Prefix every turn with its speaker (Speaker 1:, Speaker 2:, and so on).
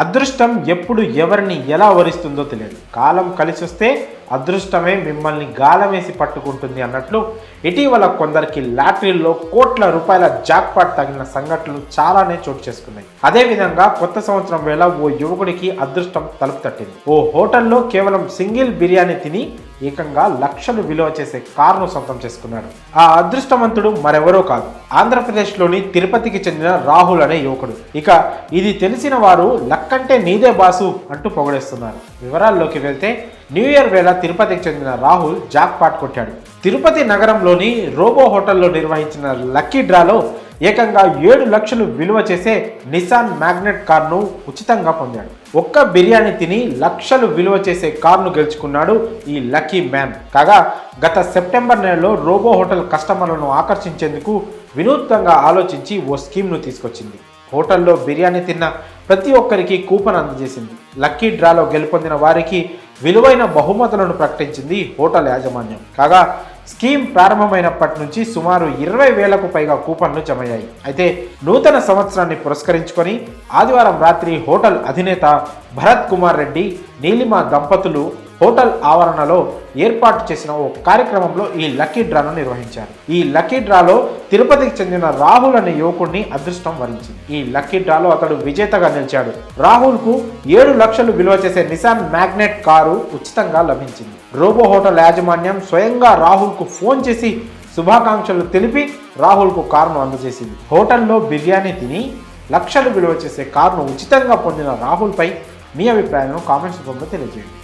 Speaker 1: అదృష్టం ఎప్పుడు ఎవరిని ఎలా వరిస్తుందో తెలియదు. కాలం కలిసొస్తే అదృష్టమే మిమ్మల్ని గాలమేసి పట్టుకుంటుంది అన్నట్లు ఇటీవల కొందరికి లాటరీల్లో కోట్ల రూపాయల జాక్పాట్ తగిలిన సంఘటనలు చాలానే చోటు చేసుకున్నాయి. అదేవిధంగా కొత్త సంవత్సరం వేళ ఓ యువకుడికి అదృష్టం తలుపు తట్టింది. ఓ హోటల్లో కేవలం సింగిల్ బిర్యానీ తిని ఏకంగా లక్షలు విలువ చేసే కారును సొంతం చేసుకున్నాడు. ఆ అదృష్టవంతుడు మరెవరో కాదు, ఆంధ్రప్రదేశ్లోని తిరుపతికి చెందిన రాహుల్ అనే యువకుడు. ఇక ఇది తెలిసిన వారు లక్కంటే నీదే బాసు అంటూ పొగడేస్తున్నారు. వివరాల్లోకి వెళ్తే న్యూ ఇయర్ వేళ తిరుపతికి చెందిన రాహుల్ జాక్ పాట్ కొట్టాడు. తిరుపతి నగరంలోని రోబో హోటల్లో నిర్వహించిన లక్కీ డ్రాలో ఏకంగా 7 లక్షలు విలువ చేసే నిసాన్ మ్యాగ్నెట్ కార్ను ఉచితంగా పొందాడు. ఒక్క బిర్యానీ తిని లక్షలు విలువ చేసే కార్ను గెలుచుకున్నాడు ఈ లక్కీ మ్యాన్. కాగా గత సెప్టెంబర్ నెలలో రోబో హోటల్ కస్టమర్లను ఆకర్షించేందుకు వినూత్నంగా ఆలోచించి ఓ స్కీమ్ను తీసుకొచ్చింది. హోటల్లో బిర్యానీ తిన్న ప్రతి ఒక్కరికి కూపన్ అందజేసింది. లక్కీ డ్రాలో గెలుపొందిన వారికి విలువైన బహుమతులను ప్రకటించింది హోటల్ యాజమాన్యం. కాగా స్కీమ్ ప్రారంభమైనప్పటి నుంచి సుమారు 20,000కు పైగా కూపన్లు జమయ్యాయి. అయితే నూతన సంవత్సరాన్ని పురస్కరించుకొని ఆదివారం రాత్రి హోటల్ అధినేత భరత్ కుమార్ రెడ్డి, నీలిమ దంపతులు హోటల్ ఆవరణలో ఏర్పాటు చేసిన ఓ కార్యక్రమంలో ఈ లక్కీ డ్రాను నిర్వహించారు. ఈ లక్కీ డ్రాలో తిరుపతికి చెందిన రాహుల్ అనే యువకుడిని అదృష్టం వరించింది. ఈ లక్కీ డ్రాలో అతడు విజేతగా నిలిచాడు. రాహుల్కు 7 లక్షలు విలువ చేసే నిసాన్ మ్యాగ్నెట్ కారు ఉచితంగా లభించింది. రోబో హోటల్ యాజమాన్యం స్వయంగా రాహుల్కు ఫోన్ చేసి శుభాకాంక్షలు తెలిపి రాహుల్కు కారును అందజేసింది. హోటల్లో బిర్యానీ తిని లక్షలు విలువ చేసే కారును ఉచితంగా పొందిన రాహుల్పై మీ అభిప్రాయాలను కామెంట్స్ రూపంలో తెలియజేయండి.